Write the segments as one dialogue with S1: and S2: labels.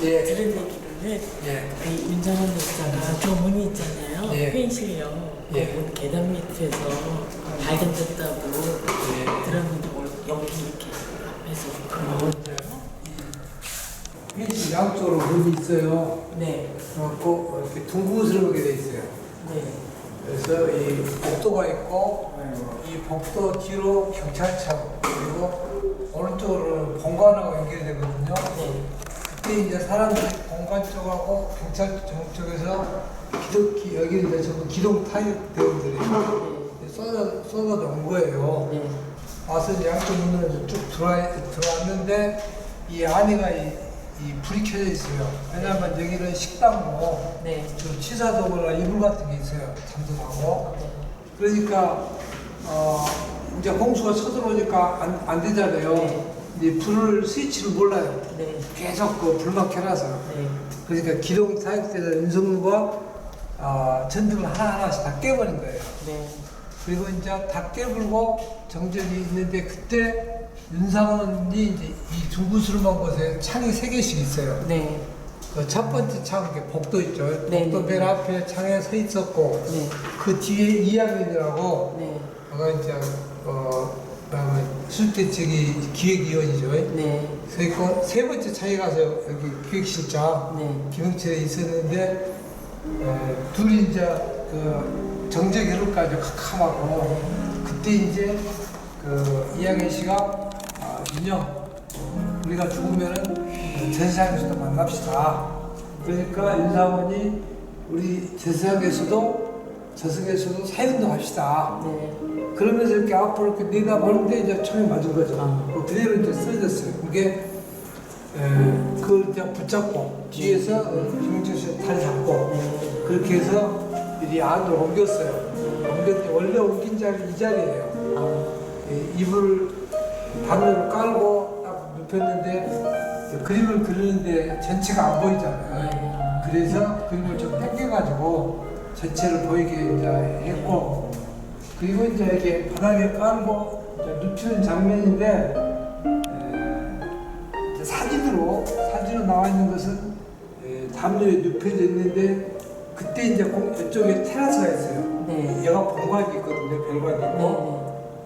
S1: 예.
S2: 들은 얘기로는
S1: 예.
S2: 그 윤상원 목사가 교문이 있잖아요.
S1: 예.
S2: 회의실요.
S1: 예.
S2: 그 계단 밑에서 발견됐다고
S1: 예.
S2: 들었는데 여기 이렇게 앞에서 그런
S1: 회의실 양쪽으로 문이 있어요.
S2: 네.
S1: 그래갖고 이렇게 둥그스럽게 돼 있어요.
S2: 네.
S1: 그래서 이 복도가 있고 이 복도 뒤로 경찰청 그리고 오른쪽으로는 본관하고 연결이 되거든요.
S2: 네.
S1: 그때 이제 사람들이 본관 쪽하고 경찰청 쪽에서 여기 이제 전부 기동 타격 대원들이 쏟아져 온 거예요.
S2: 네.
S1: 와서 이제 양쪽 문으로 쭉 들어왔는데 이 안에가 이 불이 켜져 있어요. 왜냐하면 여기는 식당으로
S2: 네.
S1: 그 취사도구나 이불 같은 게 있어요. 잠들하고.
S2: 네.
S1: 그러니까 이제 공수가 쳐들어오니까 안 되잖아요.
S2: 네.
S1: 이제 불을 스위치를 몰라요.
S2: 네.
S1: 계속 그 불만 켜놔서.
S2: 네.
S1: 그러니까 기동 타격대에서 윤석열과 전등을 하나하나씩 다 깨버린 거예요.
S2: 네.
S1: 그리고 이제 다 깨불고 정적이 있는데 그때 윤상원이 이제 이 둥그스름한 곳에 창이 3개씩 있어요.
S2: 네.
S1: 그 첫 번째 창, 이렇게 복도 있죠.
S2: 네,
S1: 복도
S2: 네.
S1: 맨 앞에 창에 서 있었고,
S2: 네.
S1: 그 뒤에 이학년이라고,
S2: 네.
S1: 아까 이제, 그다음에 술대책이 기획위원이죠.
S2: 네.
S1: 서 있고, 세 번째 창에 가서 여기 기획실장,
S2: 네.
S1: 김영철에 있었는데, 둘이 이제 그 정적 여름까지 캄캄하고, 그때 이제 그 이학년 씨가, 윤영, 우리가 죽으면은 제사장에서도 만납시다. 그러니까 윤상원이 우리 제사장에서도 저승에서도 사회운동 합시다.
S2: 네.
S1: 그러면서 이렇게 앞으로 이렇게 내다보는데 이제 총이 맞은 거죠. 그대로 이제 쓰러졌어요. 그게 그걸 이제 붙잡고 뒤에서 김영철 씨 다리 잡고 그렇게 해서 이 안으로 옮겼어요. 옮겼는데 원래 옮긴 자리 이 자리예요. 이불을 반으로 깔고 딱 눕혔는데 그림을 그리는데 전체가 안 보이잖아요. 그래서 그림을 좀 당겨가지고 전체를 보이게 이제 했고, 그리고 이제 이렇게 바닥에 깔고 이제 눕히는 장면인데, 사진으로 나와 있는 것은 담요에 눕혀져 있는데, 그때 이제 이쪽에 테라스가 있어요.
S2: 네.
S1: 얘가 본관이 있거든요. 별관이 있고.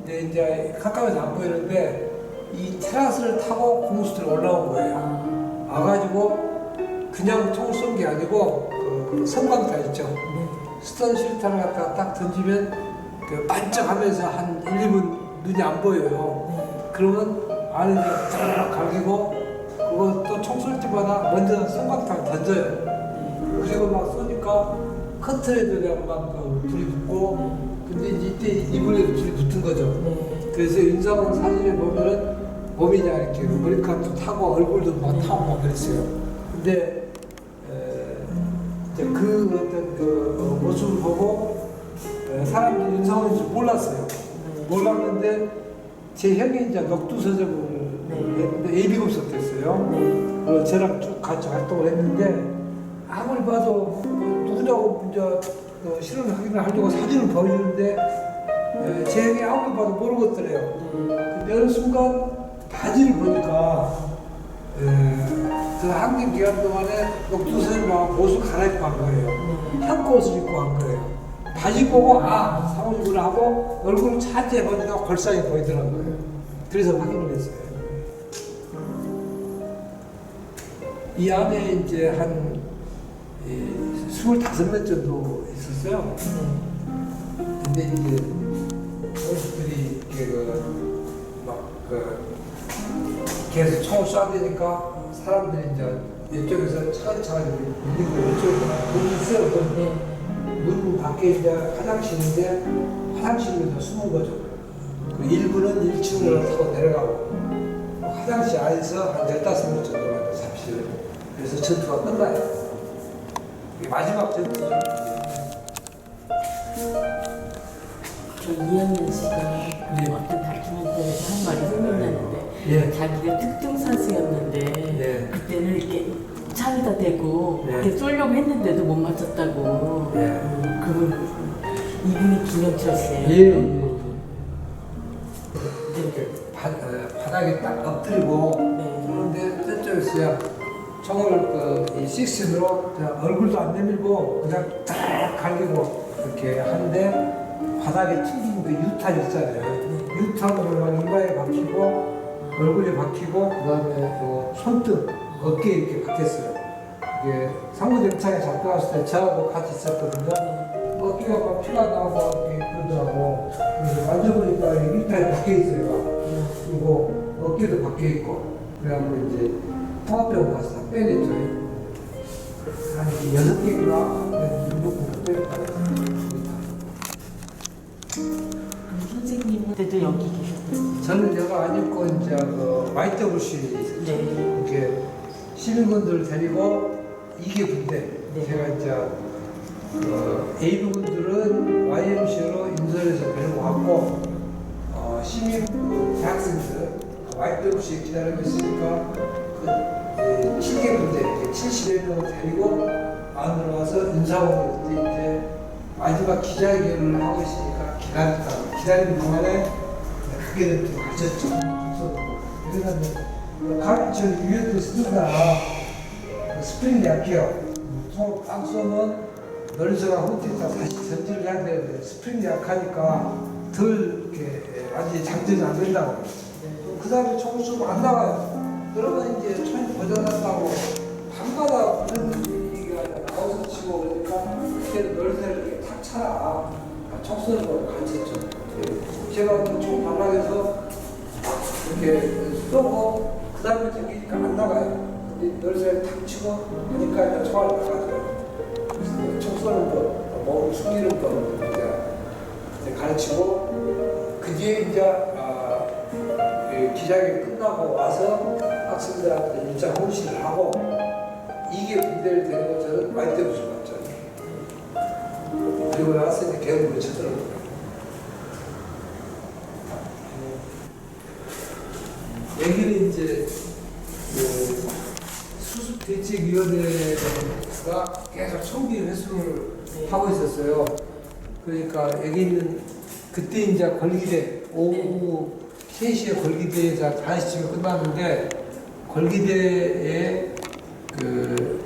S2: 네.
S1: 근데 이제 가까이서 안 보이는데, 이 테라스를 타고 공수들이 올라온 거예요. 와가지고 그냥 총을 쏜 게 아니고 그 성광탄 있죠. 스턴 실탄을 갖다가 딱 던지면 그 반짝하면서 한 1, 2분 눈이 안 보여요. 그러면 안에 드르륵 갈기고 그거 또 총 쏠 때마다 먼저 성광탄을 던져요. 그리고 막 쏘니까 커튼에도 그냥 막그 불이 붙고 근데 이때 이불에도 불이 붙은 거죠. 그래서 윤상원 사진에 보면은 몸이 이렇게 머리카락도 타고 얼굴도 막 타고 막 그랬어요. 근데 이제 그 어떤 그 모습을 보고 사람들이 윤상원인 줄 몰랐어요. 몰랐는데 제 형이 이제 녹두서점을 했는데 예비급석 됐어요. 그래서 저랑 쭉 같이 활동을 했는데 아무리 봐도 누구냐고 이제 실험을 하려고 사진을 보여주는데 제 형이 아무리 봐도 모르겠더래요. 근데 어느 순간 바지를 보니까 그 학년 기간 동안에 녹두선생님하고 옷을 갈아입고 한 거예요. 형 옷을 입고 한 거예요. 바지 보고 사모님을 하고 얼굴을 차지해 보니까 골상이 보이더라고요. 그래서 확인을 했어요. 이 안에 이제 한 25명 정도 있었어요. 근데 이제 선수들이 계속 총을 쏴대니까 사람들이 이제 이쪽에서 차근차근 밀리고 이쪽에 문이 있어요. 문 밖에 이제 화장실인데 화장실에서 숨은 거죠. 그 일부는 1층으로 타고 내려가고 화장실 안에서 한 15명 정도가 잡히래요. 그래서 전투가 끝나요. 이게 마지막 전투죠.
S2: 이학년 씨가 어떤 다큐멘터리에서 한 말이 생각나는데 자기가 특종사수였는데 그때는 이렇게 차에다 대고 이렇게 쏠려고 했는데도 못 맞췄다고. 그분 이분이 김영철 씨예요.
S1: 이렇게 바닥에 딱 엎드리고 그런데 저쪽에서야 총을 이 식신으로 그냥 얼굴도 안 내밀고 그냥 딱 갈기고 이렇게 하는데 바닥에 튕긴 그 유탄 있잖아요. 유탄으로 막 이마에 박히고 얼굴에 박히고 그다음에 손등 어깨에 이렇게 박혔어요. 이게 상무대창에 잡혀갔을 때 저하고 같이 있었거든요. 어깨가 막 피가 나고 이렇게 그러더라고. 그래서 만져보니까 유탄이 박혀 있어요. 그리고 어깨도 박혀 있고 그래갖고 이제 통합병원 가서 다 빼냈죠. 한 6개인가 6개 빼냈다.
S2: 선생님은 그때도 여기 계셨어요?
S1: 저는 여가 아니고 이제 그 YWC
S2: 네.
S1: 이렇게 시민분들을 데리고 이게 군대.
S2: 네.
S1: 제가 이제 A부분들은 YMC로 인솔해서 데리고 왔고 시민 대학생들 YWC 기다리고 있으니까 그 7개 군대 70여 명을 데리고 안으로 와서 인사원에 그때 이제 마지막 기자회견을 하고 있으니까 기다리는 동안에 그게 좀 가르쳤죠. 그래서 가르쳐 위에도 쓰다가 스프링 약해요. 총을 딱 쏘면 멀리서가 홈티에다 다시 전지를 해야 되는데 스프링 약하니까 덜 이렇게 완전히 장전이 안 된다고. 그 다음에 총을 쏘면 안 나가요. 그러면 이제 총이 고장났다고 밤마다 그런 얘기가 나와서 치고 그러니까 그때는 멀리서를 이렇게 탁 차라. 총 쏘는 걸 가르쳤죠. 제가 총 발락해서 이렇게 쏘고 그 다음에 저기니까 안 나가요. 열쇠를 탁 치고 하니까 이제 총알이 나가죠. 그래서 총 쏘는 법, 몸을 숨기는 법 이제 가르치고 그게 이제 기자회견 끝나고 와서 학생들한테 일자 혼신을 하고 이게 군대를 데리고 저는 마이대부를 갔죠. 그리고 나서 이제 개업으로 쳐들어오고 여기는 이제 수습대책위원회가 계속 총기 회수를 하고 있었어요. 그러니까 여기 있는 그때 이제 걸기대 오후 3시에 걸기대에서 5시쯤에 끝났는데 걸기대에 그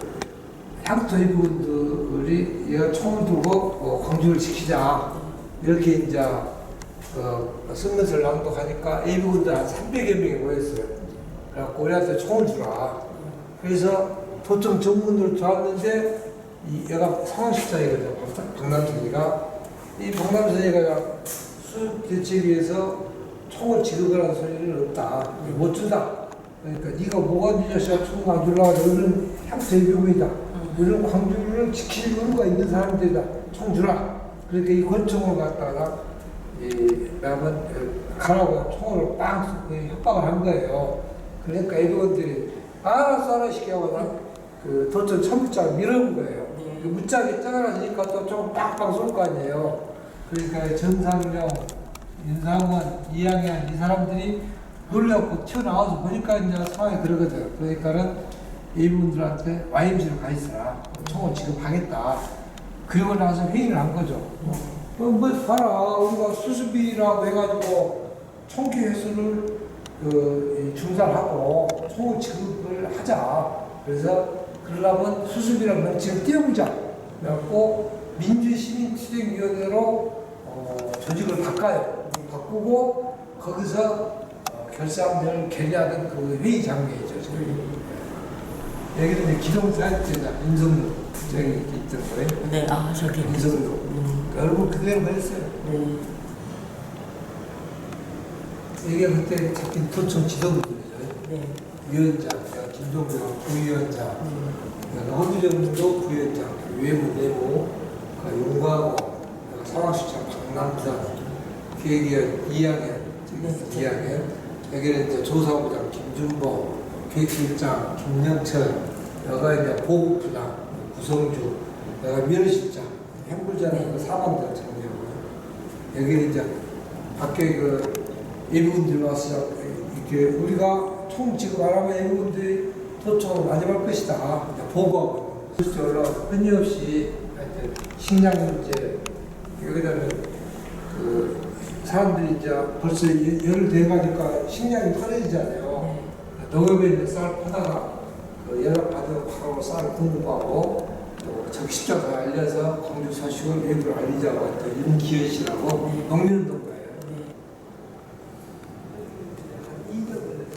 S1: 향토위분들이 얘가 총을 들고 광주를 지키자 이렇게 이제 선문서를 낭독하니까 A부분들 한 300여 명이 모였어요. 그래갖고 우리한테 총을 주라. 그래서 도청 전문으로 좋았는데 얘가 상황실장이거든요. 박남선이가. 이 박남선이가 수대책위에서 총을 지급을 하는 소리는 없다. 못 준다. 그러니까 네가 뭐가 네 자식아 총 안 주려고 하지. 너는 향토위부이다. 너는 광주를 지킬 의무가 있는 사람들이다. 총 주라. 그러니까 이 권총을 갖다가 남은 가라고 총으로 빵 협박을 한 거예요. 그러니까 애들들이 알았어 시켜서 그 도청 첨부장을 밀어온 거예요. 그 무짝이 떠나니까 또 총 빵빵 쏠 거 아니에요. 그러니까 전상령, 윤상원, 이양현 이 사람들이 놀래갖고 튀어나와서 보니까 이제 상황이 그러거든. 그러니까는 이분들한테 YMC로 가 있어라. 총을 지급하겠다. 그리고 나서 회의를 한 거죠. 뭐 봐라 우리가 수습이라고 해가지고 총기 회수를 중단하고 총을 지급을 하자. 그래서 그러려면 수습이라는 명칭을 띄워보자. 그래갖고 민주시민투쟁위원회로 조직을 바꿔요. 바꾸고 거기서 결산을 결의하는 그 회의 장면이죠. 여기는 이제 기동사회제자 윤석열 저기 있던 거예요.
S2: 네, 아 저기
S1: 윤석열. 얼굴 그대로 했어요.
S2: 네.
S1: 이게 그때 잡힌 도청 지도부들이죠.
S2: 네.
S1: 위원장, 김종국 부위원장, 허규정도 부위원장, 외부 내부, 용과고, 상황실장 박남선, 기획위원 이양현, 이양현, 여기는 이제 조사부장 김준보, 기획실장 김영철, 여가 이제 보급부장 구성주, 여가 민원실장 행불자는 사관장 정리하고요. 여기는 이제 밖에 일부분들이 와서 이렇게 우리가 총 지급 안 하면 일부분들이 도청을 마지막 것이다. 보고하고 그래서 올라와서 끊임없이 하여튼 식량 문제 여기다는 그 사람들이 이제 벌써 열을 대가니까 식량이 떨어지잖아요. 농협에 있는 쌀 파다가 그 연락받아서 바로 쌀 공급하고 또 적십자가 알려서 광주 소식을 외부로 알리자고 했던 윤기현 씨라고 농민운동 거예요.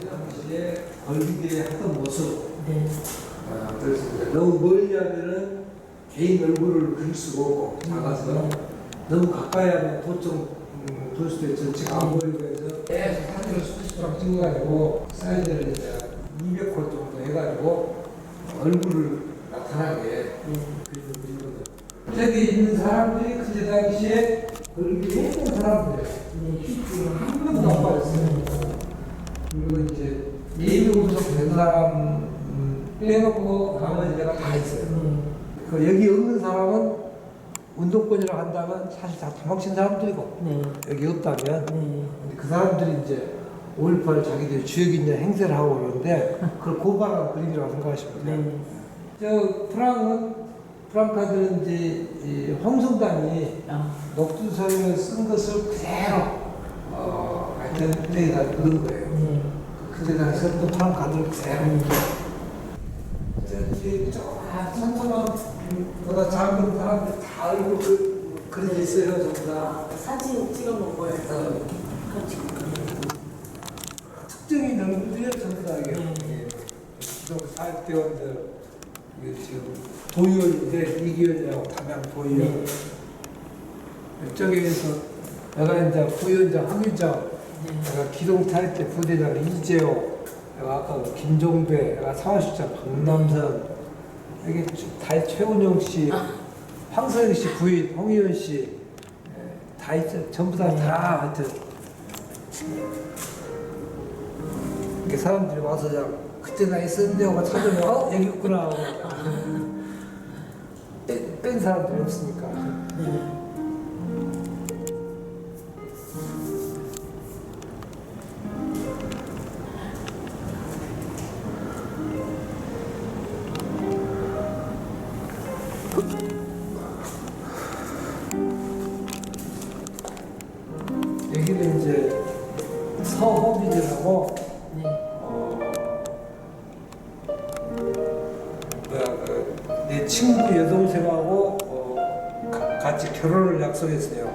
S1: 당시에 걸리게 하던 모습. 그래서 너무 멀리 하면은 개인 얼굴을 그릴 수가 없고 작아서 너무 가까이 하면 도시대 전체가 안 보이고 해서 계속 사진을 수십 장 찍어가지고 사이즈를 이제 200홀 정도 해가지고 얼굴을 나타나게 그리거든. 저기 있는 사람들이 그때 당시에 얼굴이 예쁜 사람들이에요. 한 명도 안 빠졌어요. 그리고 이제 예비 우석된 사람 빼놓고 나머지 내가 다 있어요. 그 여기 없는 사람은 운동권이라고 한다면 사실 다 도망친 사람들이고 여기 없다면 근데 그 사람들이 이제 5.18 자기들 주역 있는 행세를 하고 그러는데 그걸 고발한 그림이라고 생각하시면 돼요. 저 프랑카들은 이제 이 홍성단이 녹두서명을 쓴 것을 그대로 하여튼 여기다 넣은 거예요. 그때 당시 썼던 프랑카들 그대로 산소만 작은 사람들 다 알고 그려져 있어요, 전부 다.
S2: 사진 찍어놓은 거예요.
S1: 특정이 넘들이요, 전부 다. 기존 사회대원들, 이게 지금 도의원인데, 이기원이라고 담양 도의원. 이쪽에서 내가 이제 부위원장, 학위장, 내가 기동타일 때 부대장 이재호, 내가 아까 김종배, 내가 사화실장 박남선, 여기 다 최운영 씨, 황서영 씨 부인, 홍희연 씨, 다 있죠. 전부 다 하여튼. 이렇게 사람들이 와서 그때 나 있었는데 하고 찾으면 여기 있구나 하고 뺀 사람들이 없으니까. 여기는 이제 서호빈이라고 내 친구 여동생하고 같이 결혼을 약속했어요.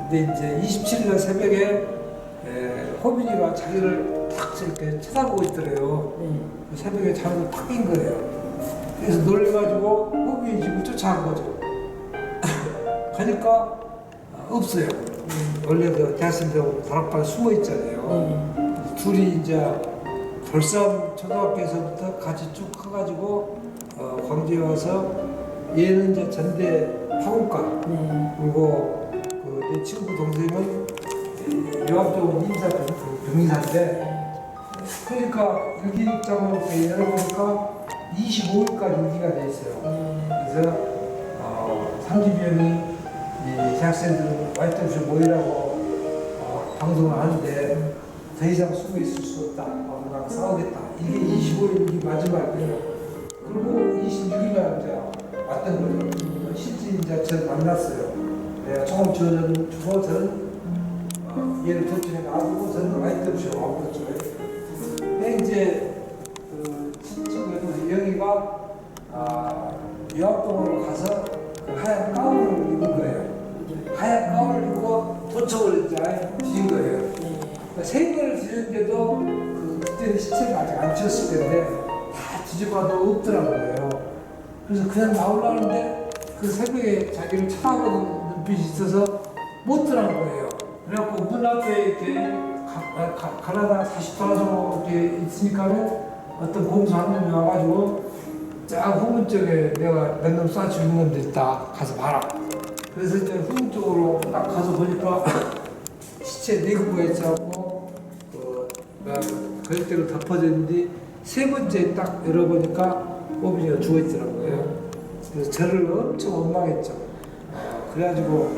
S1: 근데 이제 27일 새벽에 호빈이가 자기를 탁 이렇게 쳐다보고 있더래요. 새벽에 자기를 탁 낀 거예요. 그래서 놀래가지고 호빈이 집을 쫓아간 거죠. 가니까 없어요. 원래 그 대학생들하고 다락방에 숨어 있잖아요. 둘이 이제 벌산 초등학교에서부터 같이 쭉 가가지고 광주에 와서 얘는 이제 전대 파국가 그리고 그 내 친구 동생은 요합종 임사병 병리사인데 그러니까 일기장으로 열어보니까 25일까지 일기가 돼 있어요. 그래서 30여 명이 대학생들은 YWC 모이라고 방송을 하는데 더 이상 숨어 있을 수 없다. 나랑 싸우겠다. 이게 25일이 마지막이에요. 그리고 26일날 이제 왔던 거죠. 실제 이제 저를 만났어요. 내가 처음 주고 저는 얘를 도중에 놔두고 저는 YWC로 와버렸죠. 근데 이제 그 친구는 영희가 유학동으로 가서 그 하얀 가운을 입은 거예요. 하얀 가운을 입고 도청을 이제 뒤진 거예요. 그러니까 세 번을 뒤졌는데도 그때는 시체가 아직 안 치웠을 텐데 다 뒤져봐도 없더라고요. 그래서 그냥 나오려는데 그 새벽에 자기를 쳐다보는 눈빛이 있어서 못 들어간 거예요. 그래갖고 문 앞에 이렇게 가라다 다시 돌아서 이렇게 있으니까는 어떤 공수 한 놈이 와가지고 쫙 후문 쪽에 내가 몇 놈 쏴 죽인 놈들 있다. 가서 봐라. 그래서 이제 후문 쪽으로 딱 가서 보니까 시체 내구가 있어갖고 거짓대로 덮어져 있는데 세 번째 딱 열어보니까 호빈이가 죽어있더라고요. 그래서 저를 엄청 원망했죠. 그래가지고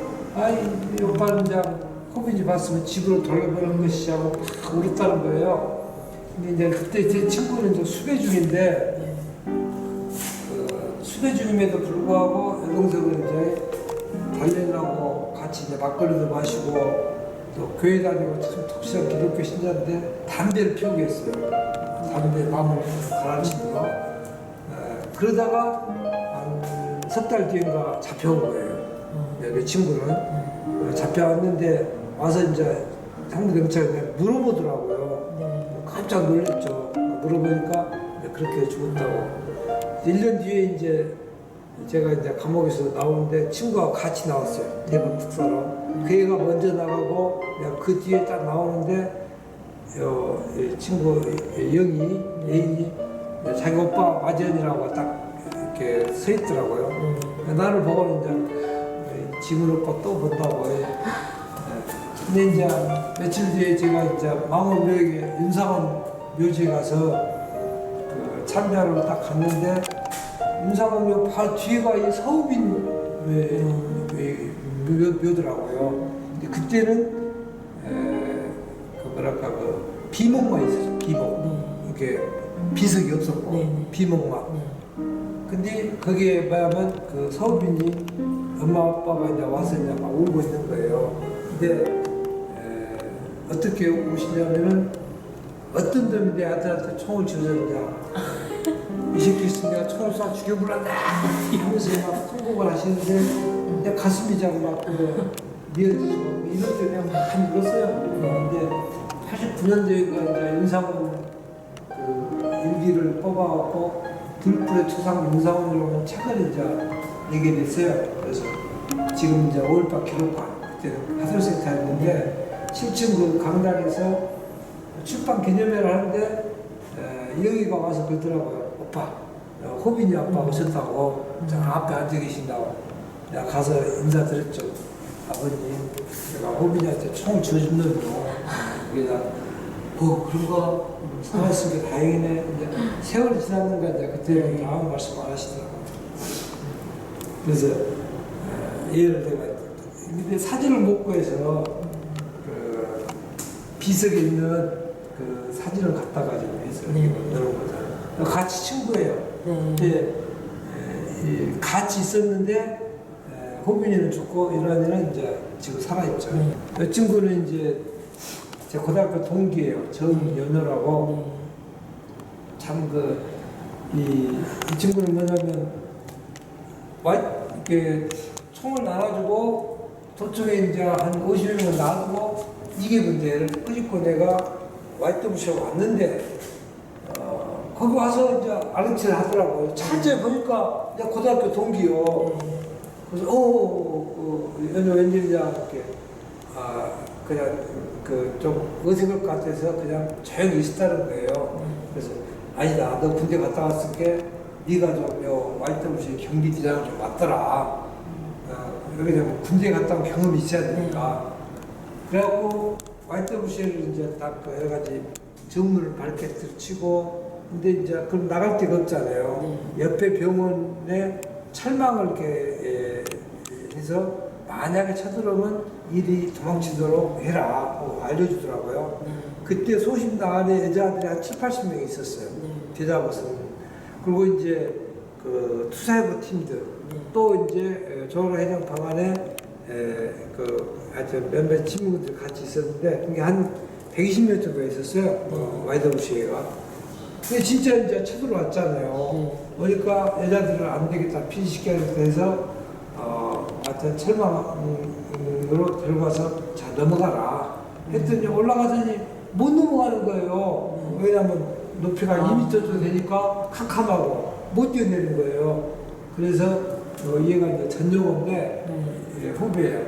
S1: 이 오빠는 이제 호빈이 봤으면 집으로 돌려보는 것이 하고 막 울었다는 거예요. 근데 이제 그때 제 친구는 이제 수배 중인데 수배 중임에도 불구하고 여동생은 이제 달래려고 같이 이제 막걸리도 마시고 또 교회 다니고 참 톡실한 기독교 신자인데 담배를 피우게 했어요. 담배 나무 가라앉힌 거. 그러다가 한 석 달 뒤인가 잡혀온 거예요. 그 친구는 잡혀왔는데 와서 이제 상무 경찰에 물어보더라고요. 깜짝 놀랐죠. 물어보니까 그렇게 죽었다고. 1년 뒤에 이제 제가 이제 감옥에서 나오는데 친구하고 같이 나왔어요. 대북 특사로. 그 애가 먼저 나가고 내가 그 뒤에 딱 나오는데 이 친구 영희, 애인이 자기 오빠 마지연이라고 딱 이렇게 서 있더라고요. 나를 보고는 이제 지문 오빠 또 본다고. 근데 이제 며칠 뒤에 제가 이제 망원묘역에 윤상원 묘지에 가서 그 참배하러 딱 갔는데 윤상원 묘 바로 뒤에가 이 서우빈 묘더라고요. 근데 그때는 그 뭐랄까 그 비목만 있었어요. 비목. 이렇게 비석이 없었고 비목만. 근데 거기에 뭐냐면 그 서우빈이 엄마 아빠가 이제 와서 이제 막 울고 있는 거예요. 근데 어떻게 우시냐면은 어떤 놈이 내 아들한테 총을 쥐어줬냐. 이 새끼 있으면 내가 총을 쏴 죽여버렸다 하면서 막 통곡을 하시는데 내 가슴이 자꾸 막 미어지고 이럴 때 그냥 많이 울었어요. 근데 89년도에 이제 윤상원 그 일기를 뽑아갖고 들불의 초상 윤상원이라는 책을 이제 내게 됐어요. 그래서 지금 이제 5.18 기록관 그때는 하설센터였는데 7층 그 강당에서 출판 기념회를 하는데 여기가 와서 그러더라고요. 오빠, 호빈이 아빠 오셨다고 앞에 앉아 계신다고. 내가 가서 인사드렸죠. 아버님, 내가 호빈이한테 총을 쥐어준다고. 그래서 그런 거 살았으니까 다행이네. 이제 세월이 지났는가 이제 그때 아무 말씀 안 하시더라고요. 그래서 예를 들어 근데 사진을 못 구해서 그 비석에 있는 그 사진을 갖다 가지고 해서 이런 거죠. 같이 친구예요. 근데 같이 있었는데 호빈이는 죽고 이러니는 이제 지금 살아있죠. 이 친구는 이제 제 고등학교 동기예요. 정연호라고. 참 이 친구는 뭐냐면 이렇게 총을 나눠주고 도청에 이제 한 50명을 놔두고 이게 문제를 끄집고 내가 YWC하고 왔는데 거기 와서 이제 아르치를 하더라고요. 차에 보니까 내가 고등학교 동기요. 그래서 연호 웬일이냐 이렇게 그냥 그 좀 어색할 것 같아서 그냥 조용히 있었다는 거예요. 그래서 아니다, 너 군대 갔다 왔으니까 네가 좀 YWC 경비대장을 좀 맡더라. 여기 군대 갔다 온 경험이 있어야 되니까. 그래갖고 YWC를 이제 딱 여러 가지 정문을 밝게 들치고, 근데 이제 그럼 나갈 데가 없잖아요. 옆에 병원에 철망을 이렇게 해서 만약에 쳐들어오면 일이 도망치도록 해라 하고 알려주더라고요. 그때 소심당 안에 여자들이 한 7, 80명이 있었어요. 대자봇은. 그리고 이제 그 투사해부 팀들, 또 이제 조로 해장 방안에 하여튼 몇몇 친구들 같이 있었는데, 그게 한 120명 정도 있었어요. YWCA가. 근데 진짜 이제 쳐들어왔잖아요. 그러니까 여자들은 안 되겠다. 피시켜야 돼서 하여튼 철망으로 들고 와서 자 넘어가라 했더니 올라가더니 못 넘어가는 거예요. 왜냐면 높이가 2m 정도 되니까 캄캄하고 못 뛰어내는 거예요. 그래서 얘가 이제 전용호인데 후배예요.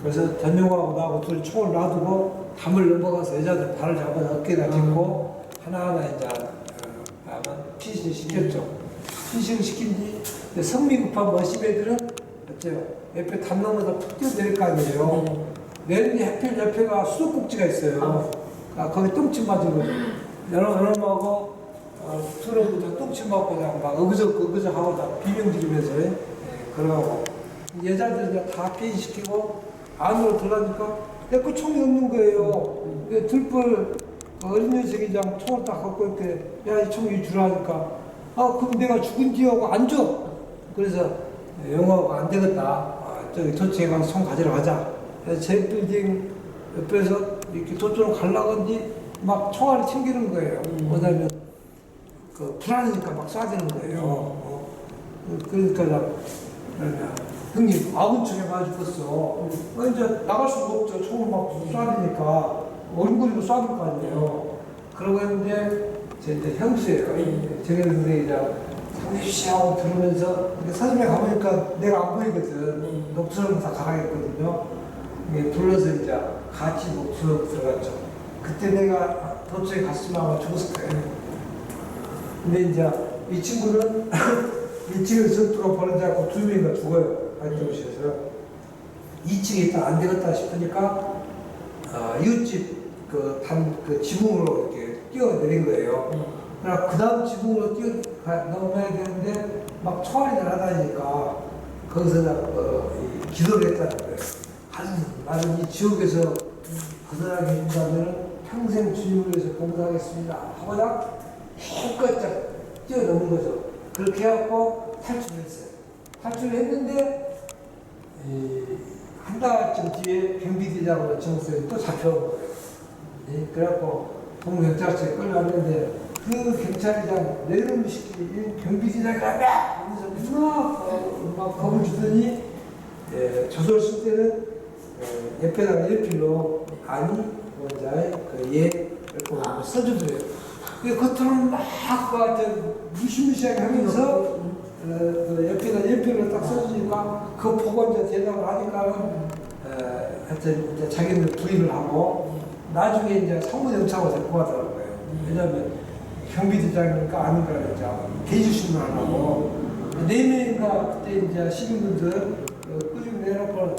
S1: 그래서 전용호하고 나하고 둘이 총을 놔두고 담을 넘어가서 여자들 발을 잡아서 어깨에다 짚고 하나하나 이제 피신 시켰죠. 피신 시킨 뒤 성미 급한 머신 애들은 어째요? 옆에 담 넘어서 푹 뛰어내릴 거 아니에요. 내리니 하필 옆에가 수도꼭지가 있어요. 거기 똥침 맞은 거죠. 여러분하고 들어보자 똥침 맞고 그냥 막 어그적 하고 다 비명 지르면서 그러고 여자들이 다 피신시키고 안으로 들어가니까 내 거 총이 없는 거예요. 들불 어린 녀석이장 총을 딱 갖고 이렇게 야 이 총이 주라니까 그럼 내가 죽은 뒤하고 안 줘. 그래서 영화가 안 되겠다. 저기 도청에 가서 총 가지러 가자. 그래서 제 빌딩 옆에서 이렇게 도청을 가려고 하는데 막 총알을 튕기는 거예요. 왜냐면 불안하니까 막 쏴대는 거예요. 그러니까 형님 아군 쪽에 맞아 죽었어. 이제 나갈 수가 없죠. 총을 막 쏴대니까 얼굴이고 쏴줄 거 아니에요. 그러고 있는데 제 이제 형수예요. 제가 근데 이제 상대씨 하고 들으면서 사진에 가보니까 내가 안 보이거든. 녹두성 다 가라했거든요. 불러서 이제 같이 녹두성 들어갔죠. 그때 내가 도처에 갔으면 아마 죽었을 거예요. 근데 이제 이 친구는 1층에서 전투가 벌어져갖고 2명이나 죽어요. 발전시에서 2층에 일단 안 되겠다 싶으니까 이웃집 그 지붕으로 이렇게 뛰어내린 거예요. 그러나 그 다음 지붕으로 넘어야 되는데 막 총알이 날아다니니까 거기서 기도를 했다는 거예요. 나는 이 지옥에서 거듭나게 해준다면 평생 주님을 위해서 봉사하겠습니다 하고자 힘껏 뛰어넘는 거죠. 그렇게 해갖고 탈출을 했어요. 탈출을 했는데 한 달쯤 뒤에 경비대장으로 정수에 또 잡혀온 거예요. 그래갖고 동경찰서에 끌려왔는데 그 경찰이장 내려오는 시기 경비대장이라며 하면서 막 겁을 주더니 조설 쓸 때는 옆에다가 일필로 아니 원자의 이렇게 써주더래요. 겉으로는 막 무시무시하게 하면서 옆에다 일필로 딱 써주니까 그거 보고 이제 대답을 하니까는 하여튼 이제 자기는 부인을 하고 나중에 이제 사무장차고 데리고 가더라고요. 왜냐면 경비대장이니까 아닌가 이제 대주신문 안 하고 4명인가 그때 이제 시민분들 꾸준히 내놓고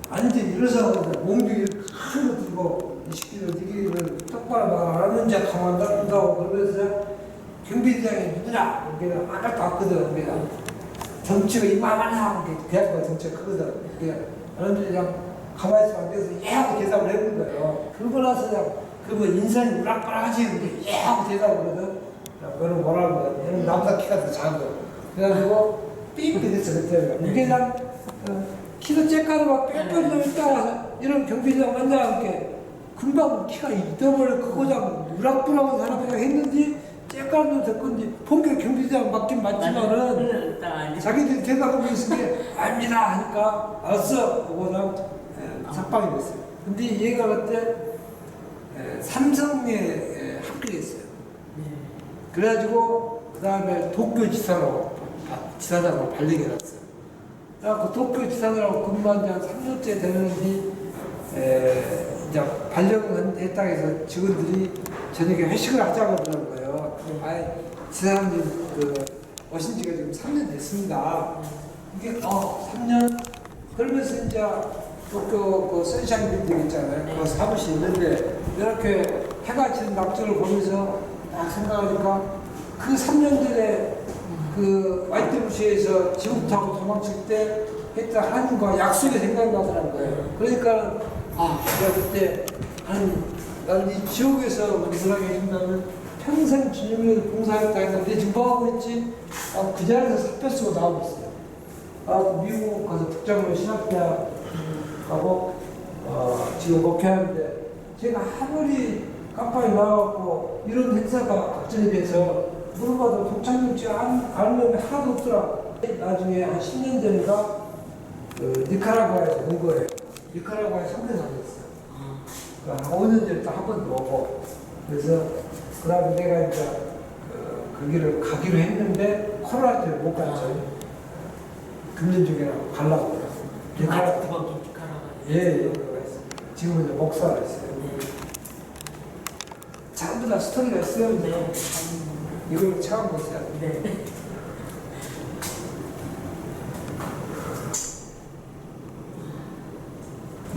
S1: 완전히 일어서 몽둥이 큰거 들고 이 새끼들 니기를 똑바로 말 안 하는 자 가만 놔둔다고 그러면서 경비대장이 누구냐? 그냥 아까도 왔거든. 그냥 덩치가 이만하냐? 대학가 덩치가 크거든. 그런데 그냥 가만히 있으면 안 돼서 예 하고 대답을 해본 거예요. 그러고 나서 그냥 그러면 인상이 우락부락하지? 예 하고 대답을 하거든. 너는 뭐라고 얘는 나보다 키가 더 작아. 그래가지고 삐삐 됐어 그때. 이게 난 키도 째까지 막 빽빽 있다가 이런 경비대장 만나 이렇게 금방 키가 잊어버려 그거장 우락부락한 사람이라 했는지 째까지도 됐건지 본격 경비대장 맞긴 맞지만은 자기들이 대답하고 있으니 압니다 하니까 알았어 그거장 석방이 됐어요. 근데 얘가 그때 삼성에 합격했어요. 그래가지고 그 다음에 도쿄지사로 지사장으로 발령해놨어요. 그 도쿄지사장으로 근무한 지 한 3년째 되는지 이제 발령했다고 해서 직원들이 저녁에 회식을 하자고 그러는 거예요. 아이, 지사장님 오신 지가 지금 3년 됐습니다. 이게 3년? 그러면서 이제 도쿄 그 선샤인 빌딩 있잖아요. 그 사무실 있는데 이렇게 해가 지는 낙조를 보면서 딱 생각하니까 그 3년 전에 그 YTVC에서 지옥 타고 도망칠 때 했던 하나님과 약속이 생각나더라는 거예요. 그러니까 내가 그때 나는 이 지옥에서 무슨하게 해준다면 평생 주님을 봉사하겠다 했는데 지금 뭐하고 있지? 그 자리에서 사표 쓰고 나오고 있어요. 미국 가서 북장로 신학대학 가고 지금 목회하는데 제가 아무리 깜빡이 나와갖고 이런 행사가 걱정이 돼서 물어봐도 독창용지 아는 놈이 하나도 없더라. 나중에 한 10년 전인가 니카라과에서 온 거예요. 니카라과에 선교사 됐어요. 한 5년 전에 또 한 번 더 오고 그래서 그 다음에 내가 이제 그 길을 가기로 했는데 코로나 때문에 못 갔죠. 금년 중에 가려고 니카라과. 예. 지금은 이제 목사가 있어요. 전부 다 스토리가 있어요.
S2: 네.
S1: 이걸 처음 보세요.
S2: 네.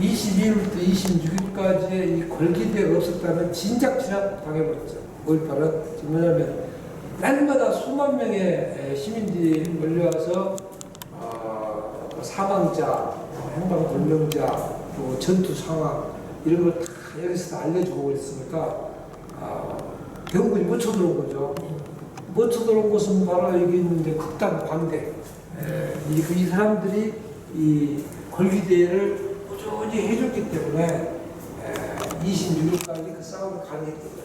S1: (22일부터 26일까지의 이 걸기대가 없었다면 진작 진압 당해버렸죠. 5.18은 지금 뭐냐면 날마다 수만 명의 시민들이 몰려와서 사망자, 행방 불명자, 또 전투 상황 이런 걸 다 여기서 알려주고 그랬으니까 대부분이 못 쳐들어온 거죠. 못 쳐들어온 것은 바로 여기 있는데 극단 광대. 이 사람들이 이 걸기대회를 꾸준히 해줬기 때문에 26일까지 그 싸움을 가능했던 거죠.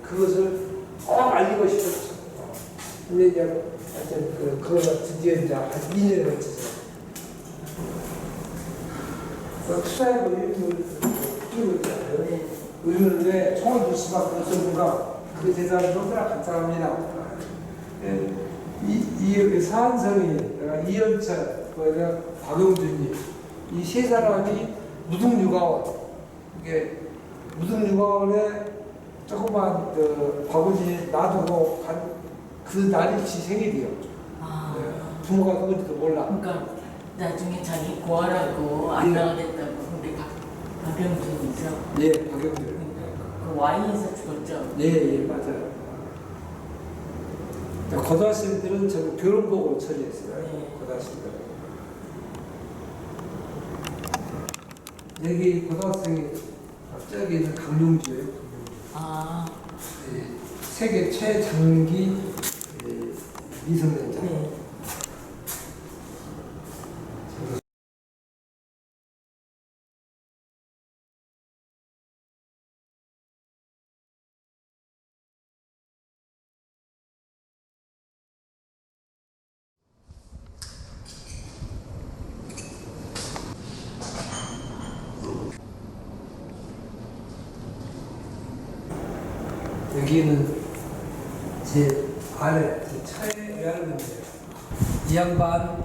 S1: 그것을 꼭 알리고 싶었죠. 근데 이제 하여튼 그거 드디어 이제 한 2년에 걸쳐서 투자해보 이름을 끼고 있잖아요. 우리는 왜 총을 줄 수밖에 없었는가? 그 대사는 너무나 간단합니다. 이 사한성이, 이현철, 박용준이 이 세 사람이 무등육아원, 이게 무등육아원에 조그만 바구니 놔두고 간 그 날이 지 생일이요.
S2: 아.
S1: 부모가 누군지도 몰라.
S2: 그러니까 나중에 자기 고아라고 안나가 됐다고. 근데 박영준이죠.
S1: 예, 박용준.
S2: 그 와인에서 죽었죠.
S1: 예, 맞아요. 고등학생들은 전부 교련복으로 처리했어요.
S2: 네.
S1: 고등학생들. 여기 고등학생이 저기 있는 강용주예요.
S2: 아.
S1: 세계 최장기 미성년자.
S2: 네.
S1: 여기는 제 아내, 제 차의 외할머니예요. 이 양반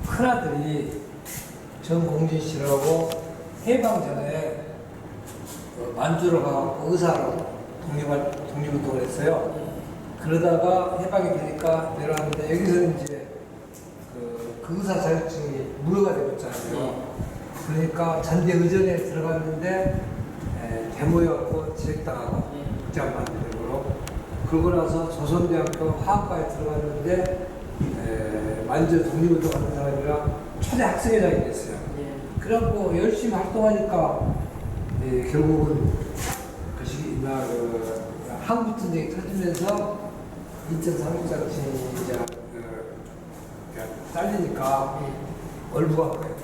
S1: 큰아들이 정공진 씨라고 해방 전에 만주로 가고 의사로 독립운동을 했어요. 그러다가 해방이 되니까 내려왔는데 여기서는 이제 그 의사 자격증이 무효가 되었잖아요. 그러니까 잔대의전에 들어갔는데 데모여갖고 지적당하고 국장 만드는 거로. 그러고 나서 조선대학교 화학과에 들어갔는데 만주 독립운동 하는 사람이라 초대 학생회장이 됐어요. 그래갖고 열심히 활동하니까 결국은 그것이 한국전쟁이 터지면서 인천 상륙작전이 이제 딸리니까 얼부간 거예요.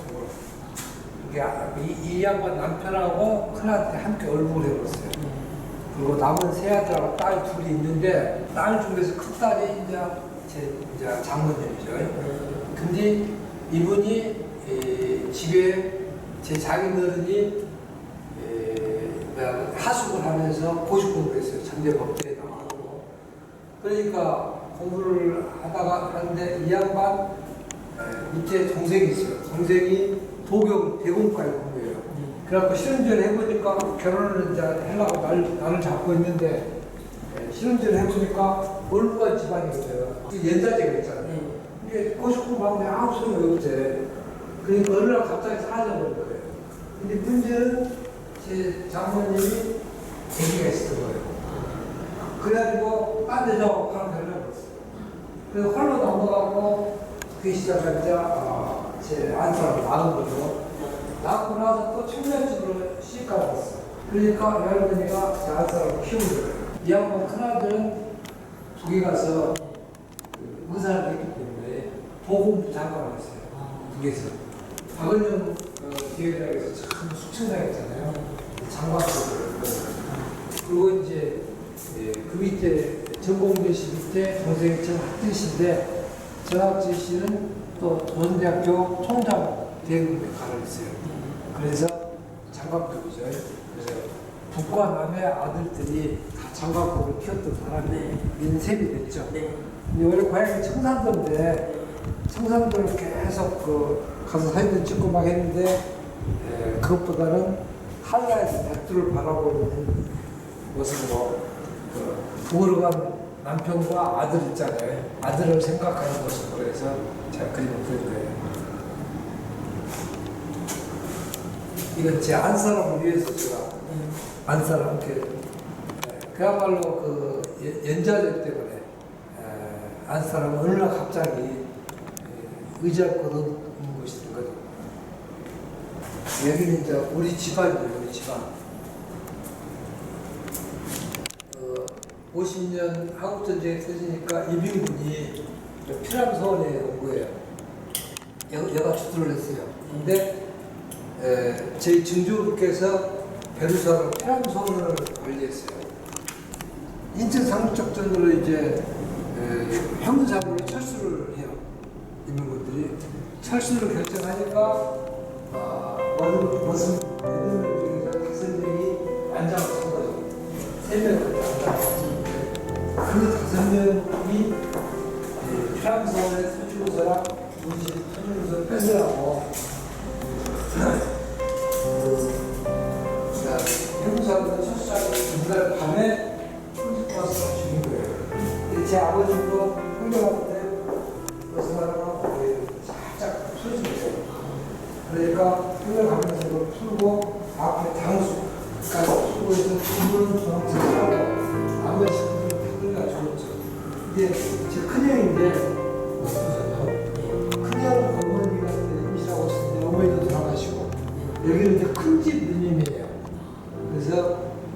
S1: 이 양반 남편하고 큰아들이 함께 얼북을 해버렸어요. 그리고 남은 세 아들하고 딸 둘이 있는데 딸 중에서 큰 딸이 이제 장모님이죠. 근데 이분이 집에 제 자기너른이 하숙을 하면서 고시 공부를 했어요. 전대법대에 나가고. 그러니까 공부를 하다가 하는데 이 양반 밑에 동생이 있어요. 동생이 대공과에 공부해요. 그래갖고 실험전을 해보니까 결혼을 이제 하려고 나를 잡고 있는데 실험전을 해보니까 얼굴과 집안이거든요. 연자제가 있잖아요. 이게 고시 공부하는데 아무 소리가 없지. 그러니까 어느 날 갑자기 사라져버린 거예요. 근데 문제는 제 장모님이 아기가 있었던 거예요. 그래가지고 딴 여자하고 바로 결혼해버렸어요. 그래서 활로 넘어가고 그 시작하자 제 안사람을 낳은 거죠. 낳고 나서 또 청년집으로 시집가 갔어요. 그러니까 외할머니가 제 안사람을 키우는 거예요. 이 양반 큰아들은 북에 가서 의사를 했기 때문에 보건부 장관을 했어요. 북에서. 박은영 기획장에서 참 숙청장했잖아요. 장관급을. 그리고 이제 그 밑에 정공진 씨 밑에 동생이 정학진 씨인데 정학진 씨는 또 조선대학교 총장 대응에 가르쳤어요. 그래서 장관급이죠. 그래서 북과 남의 아들들이 다 장관급을 키웠던 사람이 인셈이 됐죠. 근데 원래 고향이 청산도인데 청산도를 계속 가서 사진을 찍고 막 했는데 그것보다는 한라에서 백두를 바라보는 모습으로 부으러 간 남편과 아들 있잖아요. 아들을 생각하는 모습으로 해서 제가 그림을 그린 거예요. 이건 제 안사람을 위해서 제가 안사람 함께 그야말로 그 연자제 때문에 안사람은 어느 날 갑자기 의지할 곳 없는 곳이 된 거죠. 여기는 이제 우리 집안이에요. 우리 집안. 50년 한국전쟁이 터지니까 이병군이 피랑서원에 온 거예요. 여가 주둔을 했어요. 근데 제 증조부께서 베르사로 피랑서원을 관리했어요. 인천 상륙작전으로 이제 형사적으로 철수를 해요. 인민군들이 철수를 결정하니까 무슨 애들 중에서 5명이 안장을 친 거죠. 3명을 안장을 쳤는데 그 5명이 프랑스어의 서주고서랑 우리 서주고서 뺏으라고 형사들은 철수하고 전날 밤에 와서 죽인 거예요. 제 아버지도 hunger하는데 무슨 말하고 살짝 풀어주세요. 그러니까 hunger 가면서도 풀고 앞에 장수까지 풀고 해서 두분은 중앙체를 하고 나머지 분들은 hunger가 죽었죠. 이게 제 큰형인데 큰형 어머니가 임신하고 있었는데 어머니도 돌아가시고 여기는 이제 큰 집 누님이에요. 그래서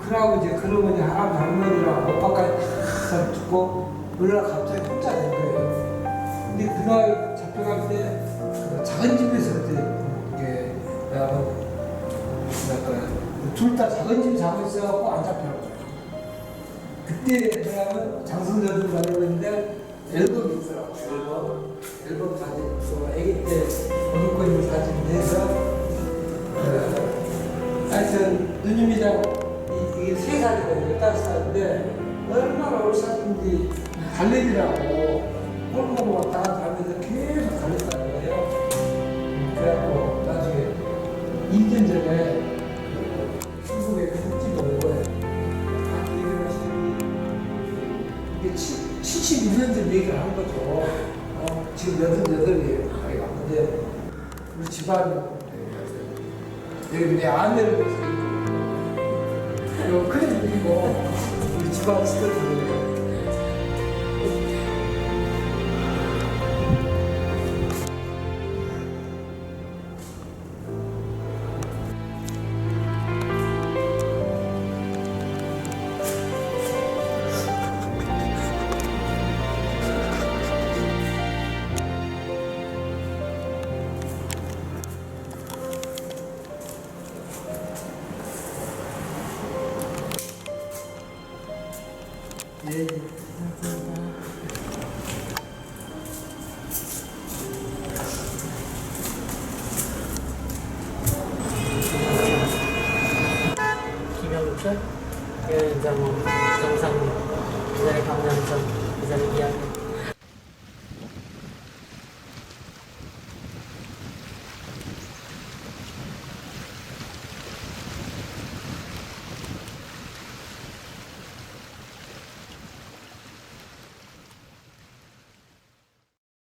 S1: 큰아버지, 큰어머니, 할아버지, 할머니랑 오빠까지 다 죽고 우리가 갑자기 혼자 된 거예요. 근데 그날 잡혀갈 때그 작은 집에서 그때 이게 둘 다 작은 집 자고 있어갖고 안 잡혀갔어요. 그때 왜냐면 장성자들 다니고 있는데 앨범이 있더라고요. 앨범 사진, 또 아기 때 먹고 있는 사진 내서 하여튼 누님이랑 이게 3살이거든요. 15살인데 얼마나 올살인지 달래기라고 꼴보고 왔다 갔다 하면서 계속 달렸다는 거예요. 그래갖고 나중에 2년 전에 중국에 그 흑집이 온 거예요. 이게 72년 전 얘기를 한 거죠. 지금 88이에요. 아이가. 근데 우리 집안 여기 내 아내를 위해서 이거 그림 그리고 우리 집안 스토리를 예.
S3: 김영철, 여인자몽, 정상민, 그 전에 강남선, 그 전에 이야기